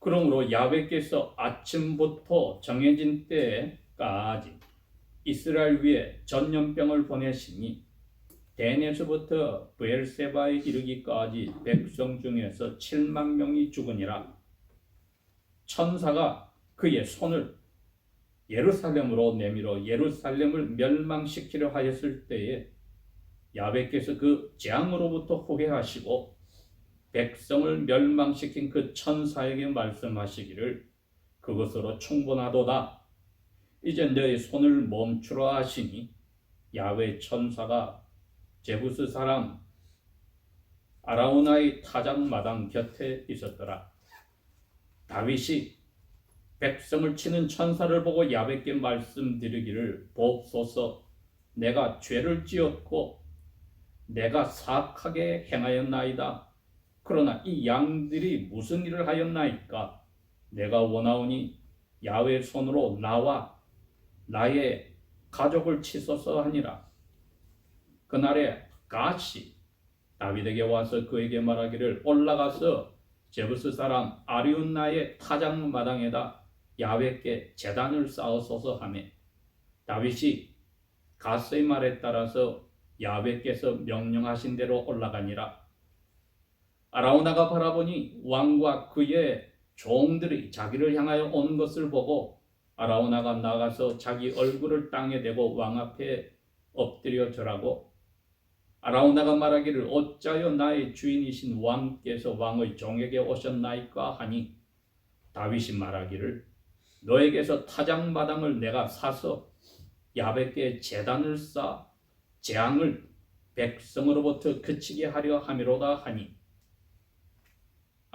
그러므로 야훼께서 아침부터 정해진 때까지 이스라엘 위에 전염병을 보내시니 댄에서부터 브엘세바에 이르기까지 백성 중에서 7만 명이 죽으니라. 천사가 그의 손을 예루살렘으로 내밀어 예루살렘을 멸망시키려 하였을 때에 야훼께서 그 재앙으로부터 후회하시고 백성을 멸망시킨 그 천사에게 말씀하시기를 그것으로 충분하도다. 이제 너의 손을 멈추라 하시니 야훼 천사가 제부스 사람 아라우나의 타작마당 곁에 있었더라. 다윗이 백성을 치는 천사를 보고 야훼께 말씀드리기를 보옵소서. 내가 죄를 지었고 내가 사악하게 행하였나이다. 그러나 이 양들이 무슨 일을 하였나이까? 내가 원하오니 야훼 손으로 나와 나의 가족을 치소서 하니라. 그날에 갓이 다윗에게 와서 그에게 말하기를 올라가서 제부스 사람 아리운나의 타작마당에다 야훼께 제단을 쌓으소서 하며 다윗이 갓의 말에 따라서 야훼께서 명령하신 대로 올라가니라. 아라우나가 바라보니 왕과 그의 종들이 자기를 향하여 온 것을 보고 아라우나가 나가서 자기 얼굴을 땅에 대고 왕 앞에 엎드려 절하고 아라우나가 말하기를 어찌하여 나의 주인이신 왕께서 왕의 종에게 오셨나이까 하니 다윗이 말하기를 너에게서 타작마당을 내가 사서 야훼께 제단을 쌓아 재앙을 백성으로부터 그치게 하려 함이로다 하니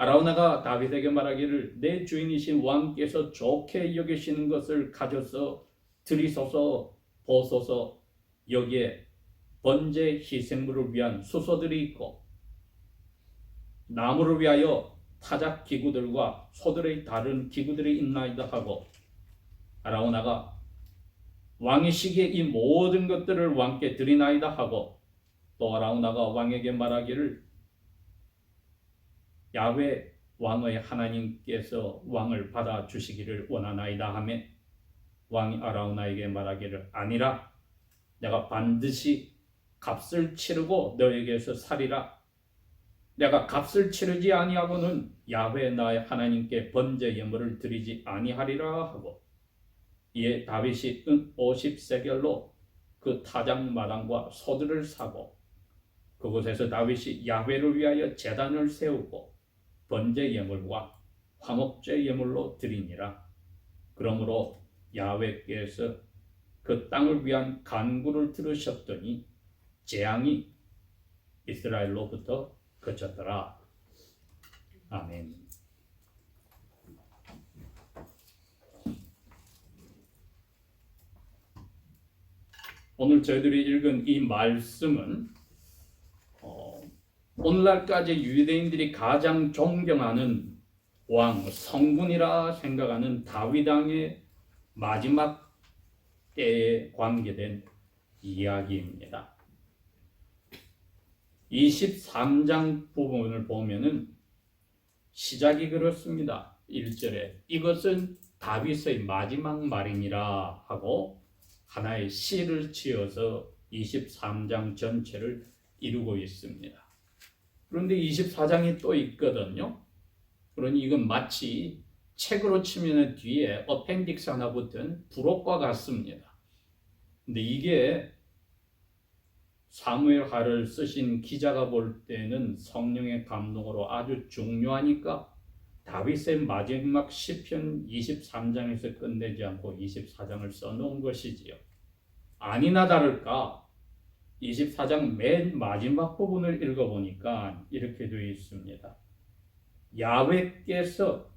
아라우나가 다윗에게 말하기를 내 주인이신 왕께서 좋게 여기시는 것을 가져서 드리소서. 보소서. 여기에 번제 희생물을 위한 수소들이 있고 나무를 위하여 타작 기구들과 소들의 다른 기구들이 있나이다 하고 아라우나가 왕이시기에 이 모든 것들을 왕께 드리나이다 하고 또 아라우나가 왕에게 말하기를 야훼 왕의 하나님께서 왕을 받아주시기를 원하나이다 하며 왕이 아라우나에게 말하기를 아니라 내가 반드시 값을 치르고 너에게서 살리라. 내가 값을 치르지 아니하고는 야훼 나의 하나님께 번제 예물을 드리지 아니하리라 하고 이에 다윗이 은 50세겔로 그 타작마당과 소들을 사고 그곳에서 다윗이 야훼를 위하여 제단을 세우고 번제 예물과 화목제 예물로 드리니라. 그러므로 야훼께서 그 땅을 위한 간구를 들으셨더니 재앙이 이스라엘로부터 그쳤더라. 아멘. 오늘 저희들이 읽은 이 말씀은 오늘날까지 유대인들이 가장 존경하는 왕, 성군이라 생각하는 다윗 왕의 마지막 때에 관계된 이야기입니다. 23장 부분을 보면은 시작이 그렇습니다. 1절에 이것은 다윗의 마지막 말이니라 하고 하나의 시를 지어서 23장 전체를 이루고 있습니다. 그런데 24장이 또 있거든요. 그러니 이건 마치 책으로 치면 뒤에 어펜딕스 하나 붙은 부록과 같습니다. 근데 이게 사무엘 하를 쓰신 기자가 볼 때는 성령의 감동으로 아주 중요하니까 다윗의 마지막 시편 23장에서 끝내지 않고 24장을 써놓은 것이지요. 아니나 다를까 24장 맨 마지막 부분을 읽어보니까 이렇게 되어 있습니다. 야훼께서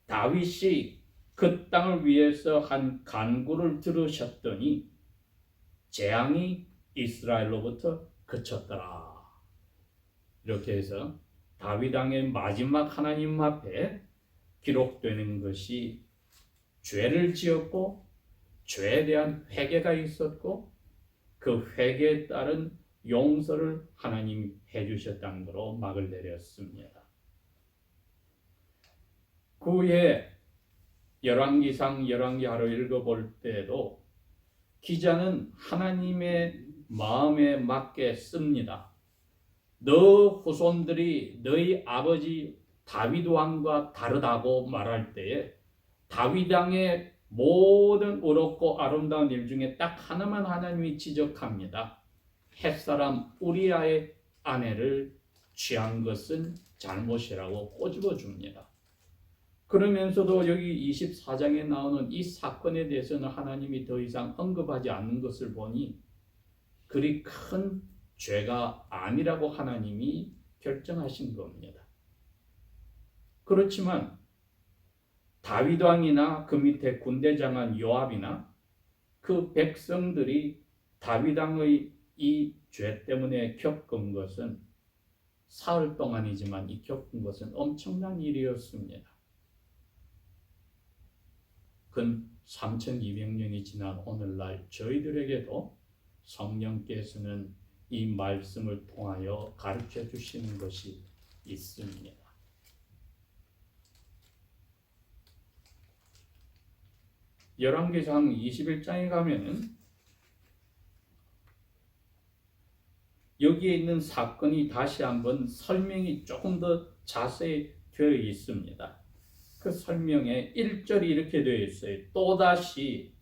다윗이 그 땅을 위해서 한 간구를 들으셨더니 재앙이 이스라엘로부터 그쳤더라. 이렇게 해서 다윗 왕의 마지막 하나님 앞에 기록되는 것이 죄를 지었고 죄에 대한 회개가 있었고 그 회개에 따른 용서를 하나님이 해주셨다는 것으로 막을 내렸습니다. 그 후에 열왕기상 열왕기하로 읽어볼 때에도 기자는 하나님의 마음에 맞게 씁니다. 너 후손들이 너희 아버지 다윗 왕과 다르다고 말할 때에 다윗 왕의 모든 의롭고 아름다운 일 중에 딱 하나만 하나님이 지적합니다. 햇사람 우리아의 아내를 취한 것은 잘못이라고 꼬집어 줍니다. 그러면서도 여기 24장에 나오는 이 사건에 대해서는 하나님이 더 이상 언급하지 않는 것을 보니 그리 큰 죄가 아니라고 하나님이 결정하신 겁니다. 그렇지만 다윗 왕이나 그 밑에 군대장관 요압이나 그 백성들이 다윗 왕의 이 죄 때문에 겪은 것은 사흘 동안이지만 이 겪은 것은 엄청난 일이었습니다. 근 3200년이 지난 오늘날 저희들에게도 성령께서는 이 말씀을 통하여 가르쳐 주시는 것이 있습니다. 열왕기상 21장에 가면은 여기에 있는 사건이 다시 한번 설명이 조금 더 자세히 되어 있습니다. 그 설명에 1절이 이렇게 되어 있어요. 또다시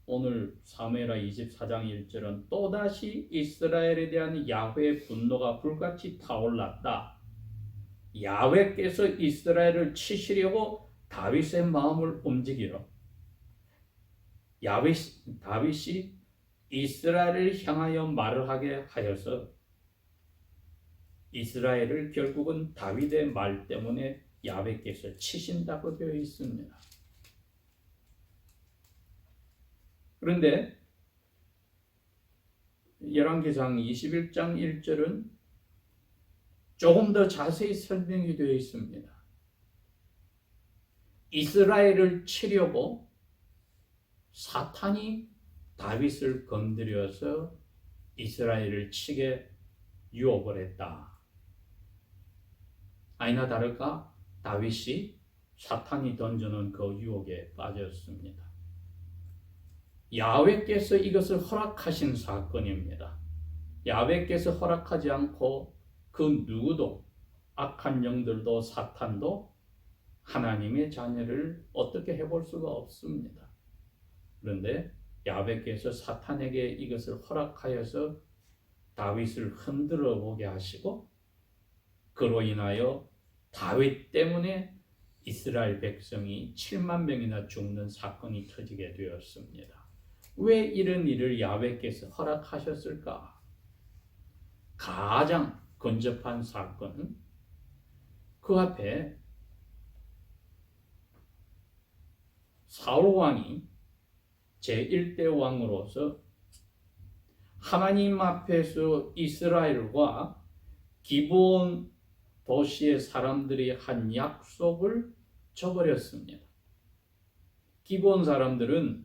오늘 사무엘하 24장 1절은 또다시 이스라엘에 대한 야훼의 분노가 불같이 타올랐다. 야훼께서 이스라엘을 치시려고 다윗의 마음을 움직이러 다윗이 이스라엘을 향하여 말을 하게 하여서 이스라엘을 결국은 다윗의 말 때문에 야훼께서 치신다고 되어 있습니다. 그런데 열왕기상 21장 1절은 조금 더 자세히 설명이 되어 있습니다. 이스라엘을 치려고 사탄이 다윗을 건드려서 이스라엘을 치게 유혹을 했다. 아니나 다를까 다윗이 사탄이 던져놓은 그 유혹에 빠졌습니다. 야훼께서 이것을 허락하신 사건입니다. 야훼께서 허락하지 않고 그 누구도 악한 영들도 사탄도 하나님의 자녀를 어떻게 해볼 수가 없습니다. 그런데 야훼께서 사탄에게 이것을 허락하여서 다윗을 흔들어 보게 하시고 그로 인하여 다윗 때문에 이스라엘 백성이 7만 명이나 죽는 사건이 터지게 되었습니다. 왜 이런 일을 야훼께서 허락하셨을까? 가장 근접한 사건은 그 앞에 사울 왕이 제1대 왕으로서 하나님 앞에서 이스라엘과 기브온 도시의 사람들이 한 약속을 저버렸습니다. 기브온 사람들은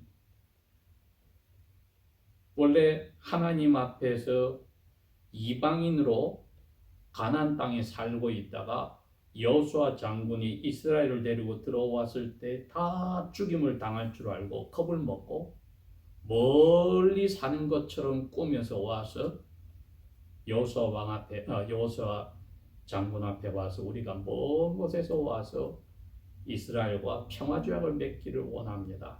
원래 하나님 앞에서 이방인으로 가나안 땅에 살고 있다가 여호수아 장군이 이스라엘을 데리고 들어왔을 때 다 죽임을 당할 줄 알고 겁을 먹고 멀리 사는 것처럼 꾸며서 와서 여호수아 장군 앞에 와서 우리가 먼 곳에서 와서 이스라엘과 평화조약을 맺기를 원합니다.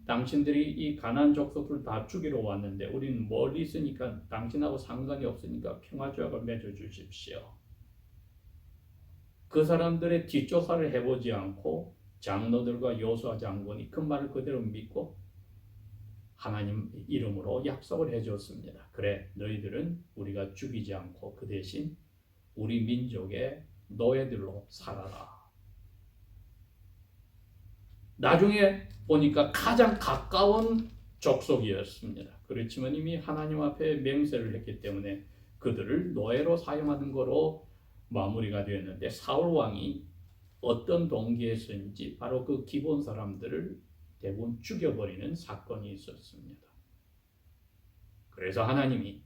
당신들이 이 가나안 족속을 다 죽이러 왔는데 우리는 멀리 있으니까 당신하고 상관이 없으니까 평화조약을 맺어 주십시오. 그 사람들의 뒷조사를 해보지 않고 장로들과 여호수아 장군이 그 말을 그대로 믿고 하나님 이름으로 약속을 해줬습니다. 그래, 너희들은 우리가 죽이지 않고 그 대신 우리 민족의 노예들로 살아라. 나중에 보니까 가장 가까운 족속이었습니다. 그렇지만 이미 하나님 앞에 맹세를 했기 때문에 그들을 노예로 사용하는 거로 마무리가 되었는데 사울 왕이 어떤 동기에서인지 바로 그 기본 사람들을 대부분 죽여버리는 사건이 있었습니다. 그래서 하나님이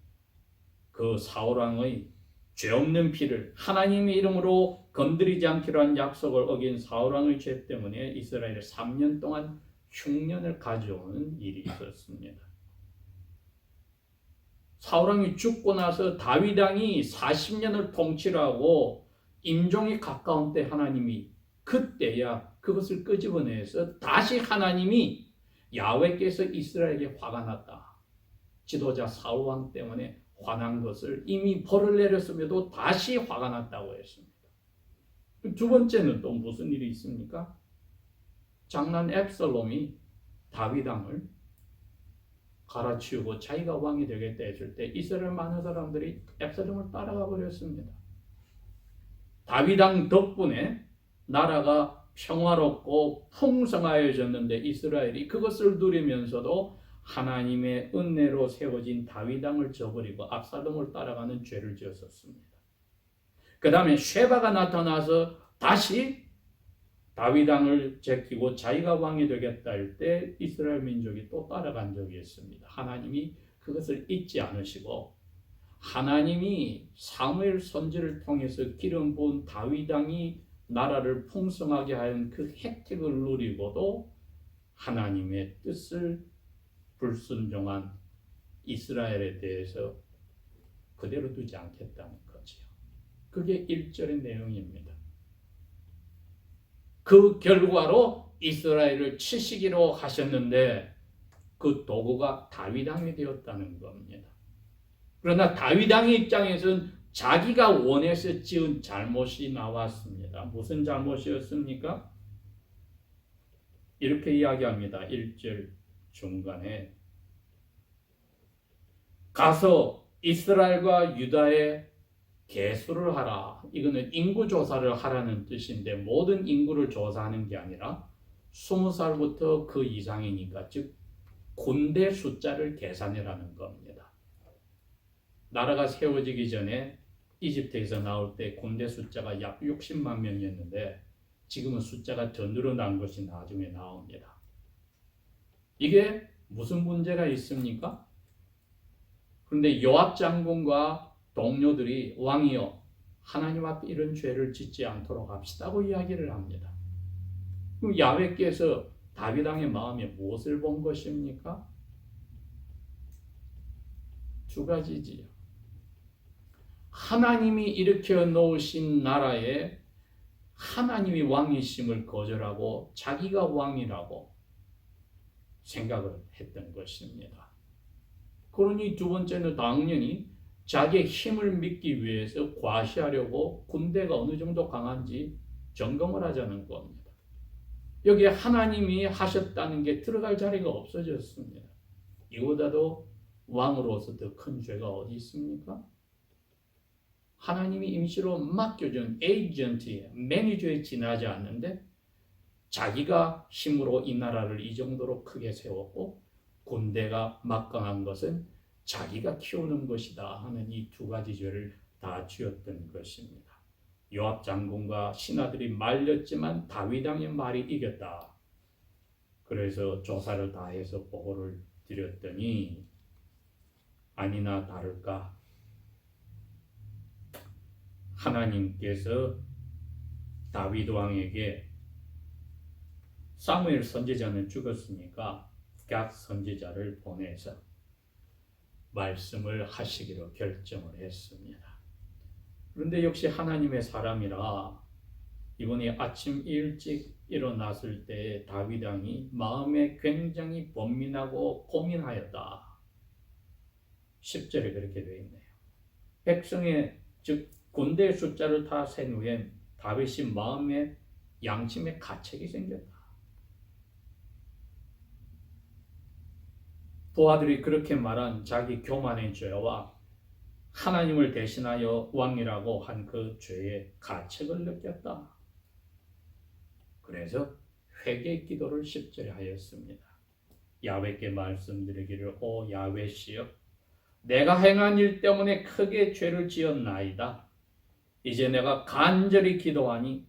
그 사울 왕의 죄 없는 피를 하나님의 이름으로 건드리지 않기로 한 약속을 어긴 사울왕의 죄 때문에 이스라엘이 3년 동안 흉년을 가져오는 일이 있었습니다. 사울왕이 죽고 나서 다윗왕이 40년을 통치를 하고 임종이 가까운 때 하나님이 그때야 그것을 끄집어내서 다시 하나님이 야훼께서 이스라엘에게 화가 났다. 지도자 사울왕 때문에 화난 것을 이미 벌을 내렸음에도 다시 화가 났다고 했습니다. 두 번째는 또 무슨 일이 있습니까? 장남 앱살롬이 다윗왕을 갈아치우고 자기가 왕이 되겠다 했을 때 이스라엘 많은 사람들이 앱살롬을 따라가 버렸습니다. 다윗왕 덕분에 나라가 평화롭고 풍성하여졌는데 이스라엘이 그것을 누리면서도 하나님의 은혜로 세워진 다윗왕을 저버리고 압살롬을 따라가는 죄를 지었었습니다. 그 다음에 쉐바가 나타나서 다시 다윗왕을 제끼고 자기가 왕이 되겠다 할 때 이스라엘 민족이 또 따라간 적이 있습니다. 하나님이 그것을 잊지 않으시고 하나님이 사무엘 선지를 통해서 기름 부은 다윗왕이 나라를 풍성하게 하는 그 혜택을 누리고도 하나님의 뜻을 불순종한 이스라엘에 대해서 그대로 두지 않겠다는 거지요. 그게 1절의 내용입니다. 그 결과로 이스라엘을 치시기로 하셨는데 그 도구가 다윗왕이 되었다는 겁니다. 그러나 다윗왕의 입장에서는 자기가 원해서 지은 잘못이 나왔습니다. 무슨 잘못이었습니까? 이렇게 이야기합니다. 1절 중간에 가서 이스라엘과 유다의 계수를 하라. 이거는 인구 조사를 하라는 뜻인데 모든 인구를 조사하는 게 아니라 20살부터 그 이상이니까 즉 군대 숫자를 계산해라는 겁니다. 나라가 세워지기 전에 이집트에서 나올 때 군대 숫자가 약 60만 명이었는데 지금은 숫자가 더 늘어난 것이 나중에 나옵니다. 이게 무슨 문제가 있습니까? 그런데 요압 장군과 동료들이 왕이여 하나님 앞에 이런 죄를 짓지 않도록 합시다고 이야기를 합니다. 그럼 야훼께서 다윗왕의 마음에 무엇을 본 것입니까? 두 가지지요. 하나님이 일으켜 놓으신 나라에 하나님이 왕이심을 거절하고 자기가 왕이라고 생각을 했던 것입니다. 그러니 두 번째는 당연히 자기의 힘을 믿기 위해서 과시하려고 군대가 어느 정도 강한지 점검을 하자는 겁니다. 여기에 하나님이 하셨다는 게 들어갈 자리가 없어졌습니다. 이보다도 왕으로서 더 큰 죄가 어디 있습니까? 하나님이 임시로 맡겨준 에이전트에 매니저에 지나지 않는데 자기가 힘으로 이 나라를 이 정도로 크게 세웠고 군대가 막강한 것은 자기가 키우는 것이다 하는 이 두 가지 죄를 다 지었던 것입니다. 요압 장군과 신하들이 말렸지만 다윗왕의 말이 이겼다. 그래서 조사를 다 해서 보고를 드렸더니 아니나 다를까 하나님께서 다윗 왕에게 사무엘 선지자는 죽었으니까 갓 선지자를 보내서 말씀을 하시기로 결정을 했습니다. 그런데 역시 하나님의 사람이라 이번에 아침 일찍 일어났을 때 다윗 왕이 마음에 굉장히 번민하고 고민하였다. 10절에 그렇게 되어 있네요. 백성의 즉 군대 숫자를 다 센 후엔 다윗이 마음에 양심에 가책이 생겼다. 부하들이 그렇게 말한 자기 교만의 죄와 하나님을 대신하여 왕이라고 한 그 죄에 가책을 느꼈다. 그래서 회개 기도를 10절에 하였습니다. 야훼께 말씀드리기를 오 야훼시여 내가 행한 일 때문에 크게 죄를 지었나이다. 이제 내가 간절히 기도하니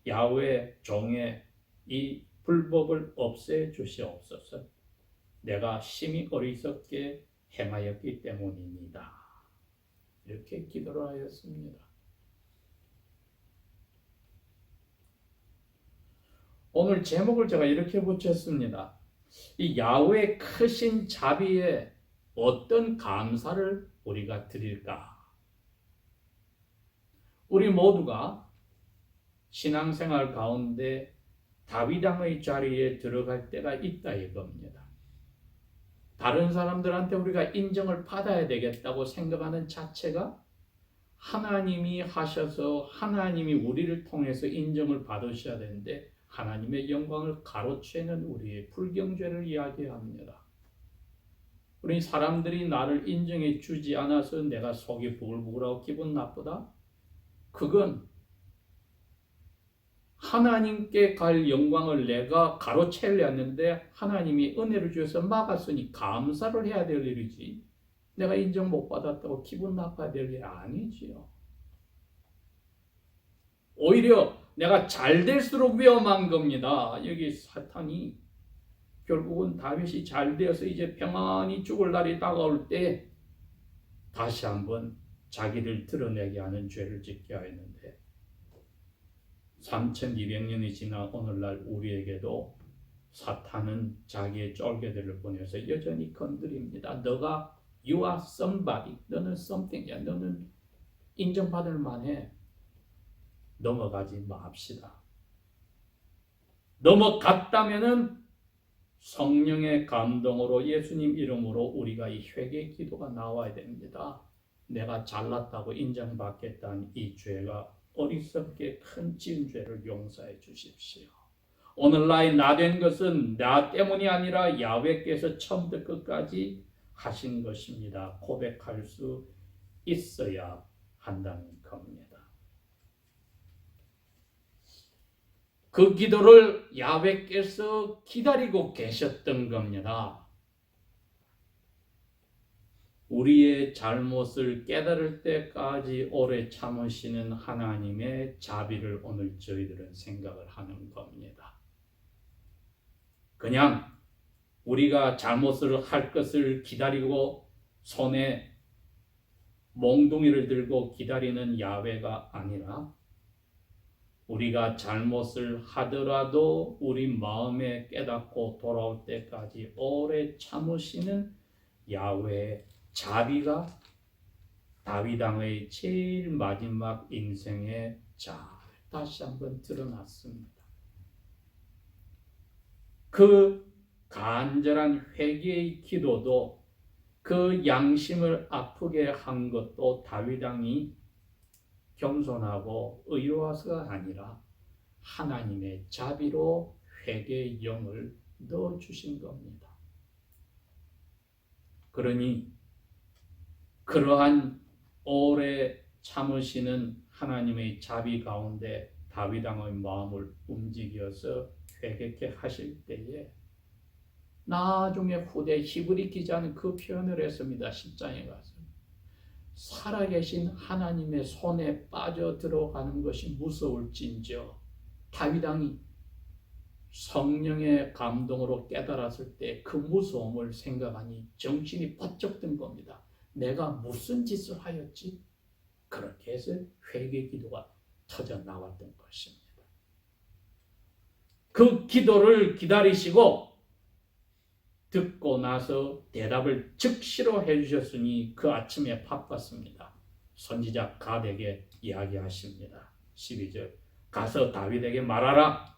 야훼 종의 이 불법을 없애 주시옵소서. 내가 심히 어리석게 행하였기 때문입니다. 이렇게 이렇게 기도를 하였습니다. 오늘 제목을 제가 이렇게 붙였습니다. 이 야훼의 크신 자비에 어떤 감사를 우리가 드릴까? 우리 모두가 신앙생활 가운데 다윗 왕의 자리에 들어갈 때가 있다 이겁니다. 다른 사람들한테 우리가 인정을 받아야 되겠다고 생각하는 자체가 하나님이 하셔서 하나님이 우리를 통해서 인정을 받으셔야 되는데 하나님의 영광을 가로채는 우리의 불경죄를 이야기합니다. 우리 사람들이 나를 인정해 주지 않아서 내가 속이 부글부글하고 기분 나쁘다? 그건 하나님께 갈 영광을 내가 가로채려 했는데 하나님이 은혜를 주셔서 막았으니 감사를 해야 될 일이지 내가 인정 못 받았다고 기분 나빠야 될 일 아니지요. 오히려 내가 잘 될수록 위험한 겁니다. 여기 사탄이 결국은 다윗이 잘 되어서 이제 평안히 죽을 날이 다가올 때 다시 한번 자기를 드러내게 하는 죄를 짓게 하였는데 3200년이 지난 오늘날 우리에게도 사탄은 자기의 쫄개들을 보내서 여전히 건드립니다. 너가 You are somebody. 너는 something이야. 너는 인정받을 만해. 넘어가지 맙시다. 넘어갔다면은 성령의 감동으로 예수님 이름으로 우리가 이 회개 기도가 나와야 됩니다. 내가 잘났다고 인정받겠다는 이 죄가 어리석게 큰 지은 죄를 용서해 주십시오. 오늘날 나 된 것은 나 때문이 아니라 야훼께서 처음부터 끝까지 하신 것입니다. 고백할 수 있어야 한다는 겁니다. 그 기도를 야훼께서 기다리고 계셨던 겁니다. 우리의 잘못을 깨달을 때까지 오래 참으시는 하나님의 자비를 오늘 저희들은 생각을 하는 겁니다. 그냥 우리가 잘못을 할 것을 기다리고 손에 몽둥이를 들고 기다리는 야훼가 아니라 우리가 잘못을 하더라도 우리 마음에 깨닫고 돌아올 때까지 오래 참으시는 야훼의 자비가 다윗 왕의 제일 마지막 인생에 잘 다시 한번 드러났습니다. 그 간절한 회개의 기도도 그 양심을 아프게 한 것도 다윗 왕이 겸손하고 의로워서가 아니라 하나님의 자비로 회개의 영을 넣어주신 겁니다. 그러니 그러한 오래 참으시는 하나님의 자비 가운데 다윗 왕의 마음을 움직여서 회개케 하실 때에 나중에 후대 히브리 기자는 그 표현을 했습니다. 10장에 가서 살아계신 하나님의 손에 빠져 들어가는 것이 무서울진저 다윗 왕이 성령의 감동으로 깨달았을 때 그 무서움을 생각하니 정신이 번쩍 든 겁니다. 내가 무슨 짓을 하였지? 그렇게 해서 회개 기도가 터져 나왔던 것입니다. 그 기도를 기다리시고 듣고 나서 대답을 즉시로 해주셨으니 그 아침에 바빴습니다. 선지자 갓에게 이야기하십니다. 12절 가서 다윗에게 말하라.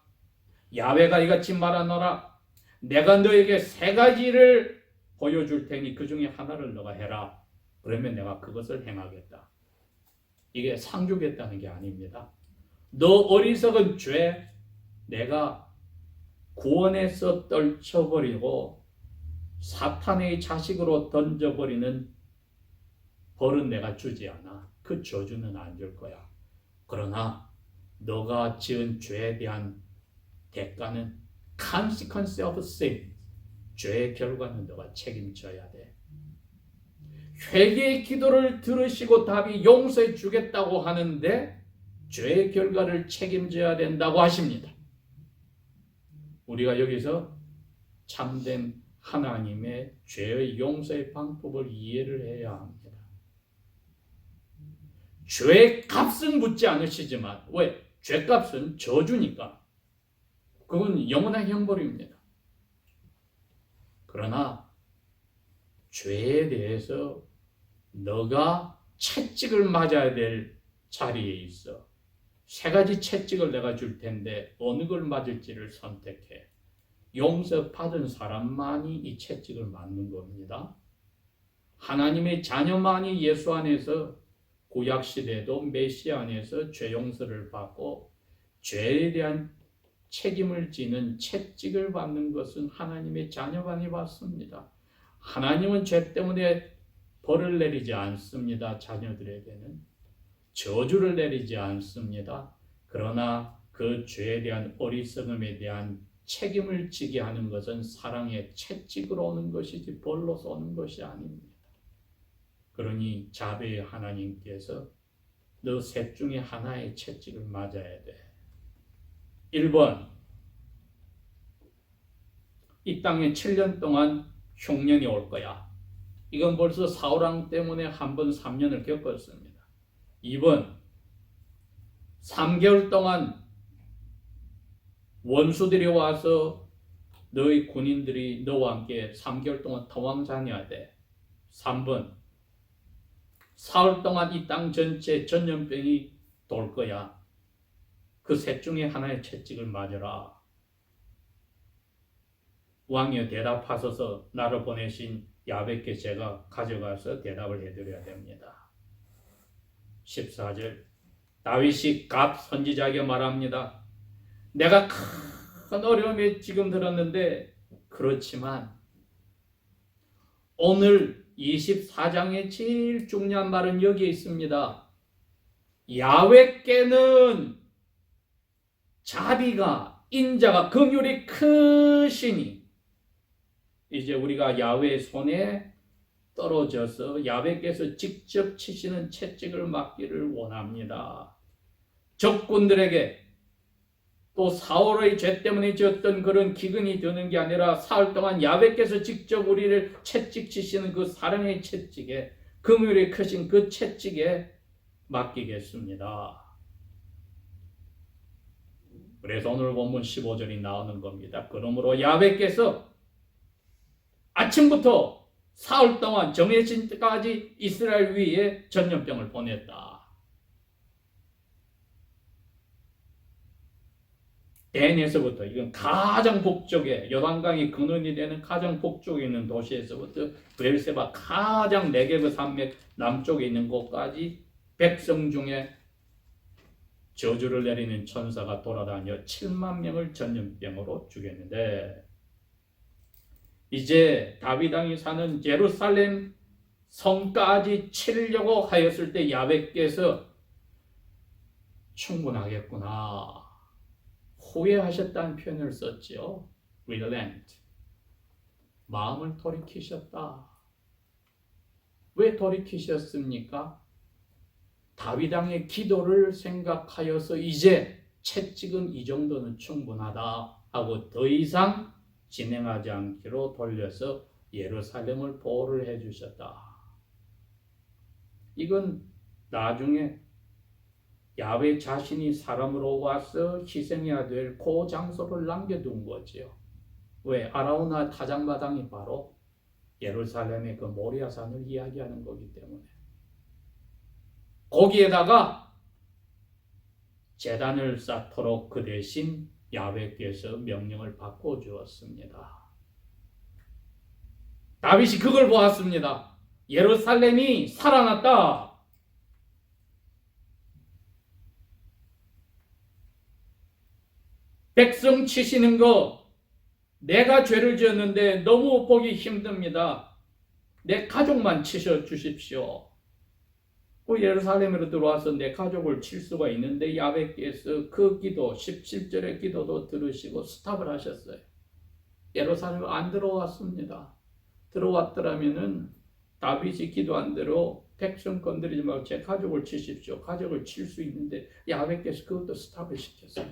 야훼가 이같이 말하노라. 내가 너에게 세 가지를 보여줄 테니 그 중에 하나를 너가 해라. 그러면 내가 그것을 행하겠다. 이게 상 주겠다는 게 아닙니다. 너 어리석은 죄 내가 구원해서 떨쳐버리고 사탄의 자식으로 던져버리는 벌은 내가 주지 않아. 그 저주는 안 줄 거야. 그러나 너가 지은 죄에 대한 대가는 consequence of sin. 죄의 결과는 너가 책임져야 돼. 회개의 기도를 들으시고 답이 용서해 주겠다고 하는데 죄의 결과를 책임져야 된다고 하십니다. 우리가 여기서 참된 하나님의 죄의 용서의 방법을 이해를 해야 합니다. 죄의 값은 묻지 않으시지만 왜? 죄값은 저주니까 그건 영원한 형벌입니다. 그러나 죄에 대해서 너가 채찍을 맞아야 될 자리에 있어. 세 가지 채찍을 내가 줄 텐데 어느 걸 맞을지를 선택해. 용서받은 사람만이 이 채찍을 맞는 겁니다. 하나님의 자녀만이 예수 안에서 구약시대도 메시아 안에서 죄 용서를 받고 죄에 대한 책임을 지는 채찍을 받는 것은 하나님의 자녀만이 받습니다. 하나님은 죄 때문에 벌을 내리지 않습니다. 자녀들에게는 저주를 내리지 않습니다. 그러나 그 죄에 대한 어리석음에 대한 책임을 지게 하는 것은 사랑의 채찍으로 오는 것이지 벌로서 오는 것이 아닙니다. 그러니 자비의 하나님께서 너 셋 중에 하나의 채찍을 맞아야 돼. 1번, 이 땅에 7년 동안 흉년이 올 거야. 이건 벌써 사울왕 때문에 한 번 3년을 겪었습니다. 2번, 3개월 동안 원수들이 와서 너희 군인들이 너와 함께 3개월 동안逃亡다녀야 돼. 3번, 사흘 동안 이 땅 전체 전염병이 돌 거야. 그 셋 중에 하나의 채찍을 맞아라. 왕이여 대답하소서. 나를 보내신 야훼께 제가 가져가서 대답을 해드려야 됩니다. 14절 다윗이 갓 선지자에게 말합니다. 내가 큰 어려움에 지금 들었는데 그렇지만 오늘 24장의 제일 중요한 말은 여기에 있습니다. 야훼께는 자비가 인자가 긍휼이 크시니 이제 우리가 야훼의 손에 떨어져서 야훼께서 직접 치시는 채찍을 맞기를 원합니다. 적군들에게 또 사울의 죄 때문에 지었던 그런 기근이 드는 게 아니라 사흘 동안 야훼께서 직접 우리를 채찍 치시는 그 사랑의 채찍에 긍휼이 크신 그 채찍에 맡기겠습니다. 그래서 오늘 본문 15절이 나오는 겁니다. 그러므로 야훼께서 아침부터 사흘 동안 정해진 때까지 이스라엘 위에 전염병을 보냈다. 댄에서부터 이건 가장 북쪽에 요단강이 근원이 되는 가장 북쪽에 있는 도시에서부터 베르세바 가장 네게브 산맥 남쪽에 있는 곳까지 백성 중에 저주를 내리는 천사가 돌아다녀 7만 명을 전염병으로 죽였는데 이제 다윗 왕이 사는 예루살렘 성까지 치려고 하였을 때 야훼께서 충분하겠구나. 후회하셨다는 표현을 썼죠. relent. 마음을 돌이키셨다. 왜 돌이키셨습니까? 다윗 왕의 기도를 생각하여서 이제 채찍은 이 정도는 충분하다 하고 더 이상 진행하지 않기로 돌려서 예루살렘을 보호를 해주셨다. 이건 나중에 야훼 자신이 사람으로 와서 희생해야 될 그 장소를 남겨둔 거지요. 왜? 아라우나 타작마당이 바로 예루살렘의 그 모리아산을 이야기하는 거기 때문에 거기에다가 제단을 쌓도록 그 대신 야훼께서 명령을 바꿔주었습니다. 다윗이 그걸 보았습니다. 예루살렘이 살아났다. 백성 치시는 거 내가 죄를 지었는데 너무 보기 힘듭니다. 내 가족만 치셔 주십시오. 예루살렘으로 들어와서 내 가족을 칠 수가 있는데 야훼께서 그 기도 17절의 기도도 들으시고 스탑을 하셨어요. 예루살렘 안 들어왔습니다. 들어왔더라면은 다윗이 기도한 대로 백성 건드리지 말고 제 가족을 치십시오. 가족을 칠 수 있는데 야훼께서 그것도 스탑을 시켰어요.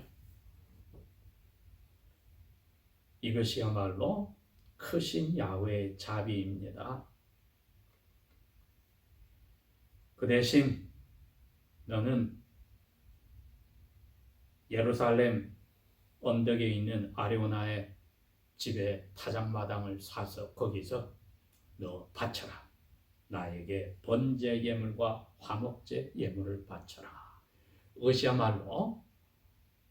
이것이야말로 크신 야훼의 자비입니다. 그 대신 너는 예루살렘 언덕에 있는 아리오나의 집에 타작마당을 사서 거기서 너 바쳐라. 나에게 번제 예물과 화목제 예물을 바쳐라. 이것이야말로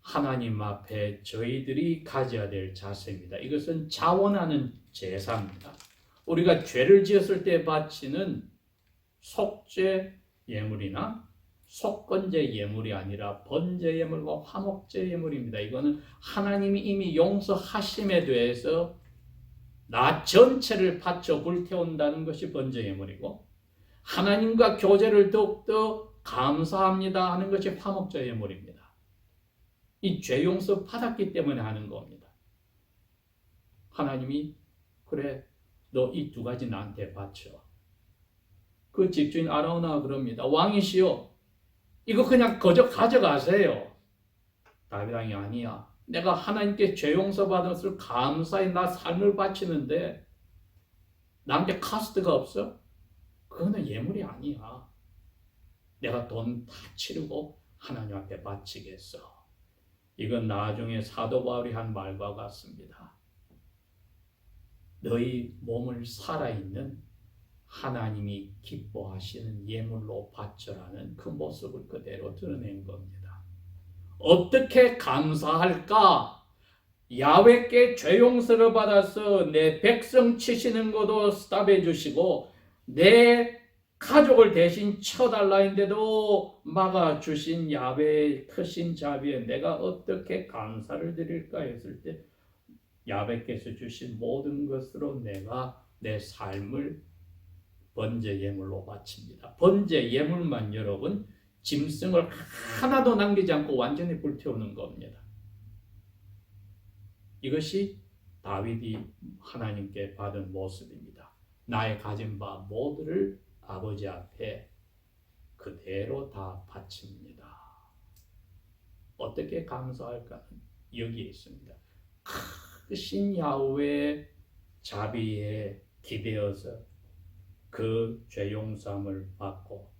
하나님 앞에 저희들이 가져야 될 자세입니다. 이것은 자원하는 제사입니다. 우리가 죄를 지었을 때 바치는 속죄 예물이나 속건제 예물이 아니라 번제 예물과 화목제 예물입니다. 이거는 하나님이 이미 용서하심에 대해서 나 전체를 바쳐 불태운다는 것이 번제 예물이고, 하나님과 교제를 더욱더 감사합니다 하는 것이 화목제 예물입니다. 이 죄 용서 받았기 때문에 하는 겁니다. 하나님이 그래 너 이 두 가지 나한테 바쳐. 그 집주인 아라우나가 그럽니다. 왕이시여 이거 그냥 거저 가져가세요. 다윗 왕이 아니야. 내가 하나님께 죄 용서 받았을 감사에 나 삶을 바치는데 나한테 카스트가 없어? 그거는 예물이 아니야. 내가 돈 다 치르고 하나님 앞에 바치겠어. 이건 나중에 사도 바울이 한 말과 같습니다. 너희 몸을 살아있는 하나님이 기뻐하시는 예물로 바쳐라는 그 모습을 그대로 드러낸 겁니다. 어떻게 감사할까? 야훼께 죄 용서를 받아서 내 백성 치시는 것도 스탑해 주시고 내 가족을 대신 쳐달라 했는데도 막아주신 야훼의 크신 자비에 내가 어떻게 감사를 드릴까 했을 때 야훼께서 주신 모든 것으로 내가 내 삶을 번제 예물로 바칩니다. 번제 예물만 여러분 짐승을 하나도 남기지 않고 완전히 불태우는 겁니다. 이것이 다윗이 하나님께 받은 모습입니다. 나의 가진 바 모두를 아버지 앞에 그대로 다 바칩니다. 어떻게 감사할까는 여기에 있습니다. 크신 야훼의 자비에 기대어서 그 죄 용서함을 받고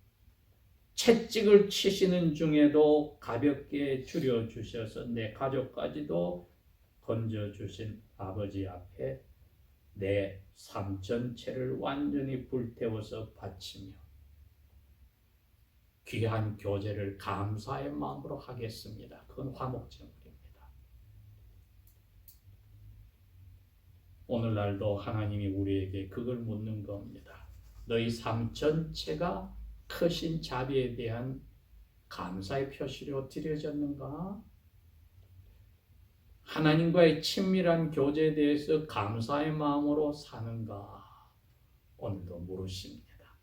채찍을 치시는 중에도 가볍게 줄여주셔서 내 가족까지도 건져주신 아버지 앞에 내 삶 전체를 완전히 불태워서 바치며 귀한 교제를 감사의 마음으로 하겠습니다. 그건 화목제물입니다. 오늘날도 하나님이 우리에게 그걸 묻는 겁니다. 너희 삶 전체가 크신 자비에 대한 감사의 표시로 드려졌는가? 하나님과의 친밀한 교제에 대해서 감사의 마음으로 사는가? 오늘도 물으십니다.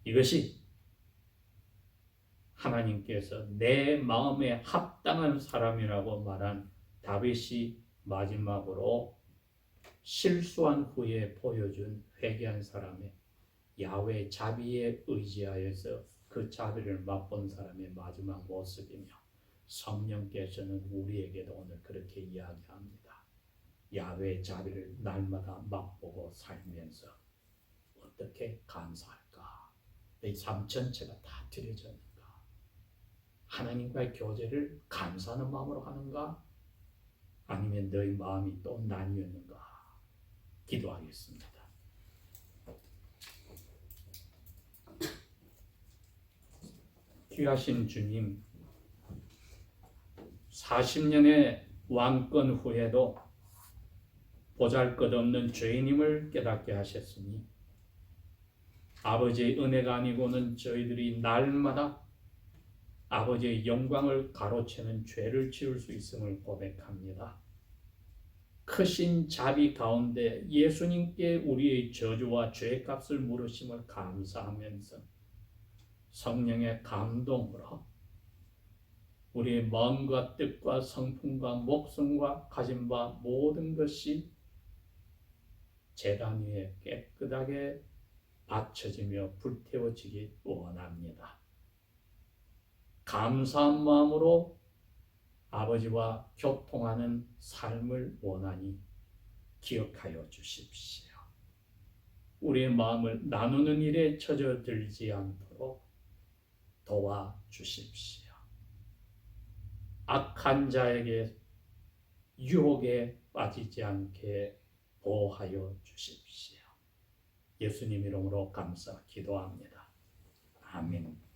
이것이 하나님께서 내 마음에 합당한 사람이라고 말한 다윗이 마지막으로 실수한 후에 보여준 회개한 사람의 야훼 자비에 의지하여서 그 자비를 맛본 사람의 마지막 모습이며, 성령께서는 우리에게도 오늘 그렇게 이야기합니다. 야훼 자비를 날마다 맛보고 살면서 어떻게 감사할까? 내 삶 전체가 다 드려졌는가? 하나님과의 교제를 감사하는 마음으로 하는가? 아니면 너희 마음이 또 나뉘었는가? 기도하겠습니다. 귀하신 주님, 40년의 왕권 후에도 보잘것없는 죄인임을 깨닫게 하셨으니 아버지의 은혜가 아니고는 저희들이 날마다 아버지의 영광을 가로채는 죄를 지을 수 있음을 고백합니다. 크신 자비 가운데 예수님께 우리의 저주와 죄값을 물으심을 감사하면서 성령의 감동으로 우리의 마음과 뜻과 성품과 목숨과 가진 바 모든 것이 제단 위에 깨끗하게 받쳐지며 불태워지기 원합니다. 감사한 마음으로 아버지와 교통하는 삶을 원하니 기억하여 주십시오. 우리의 마음을 나누는 일에 젖어들지 않도록 도와주십시오. 악한 자에게 유혹에 빠지지 않게 보호하여 주십시오. 예수님 이름으로 감사 기도합니다. 아멘.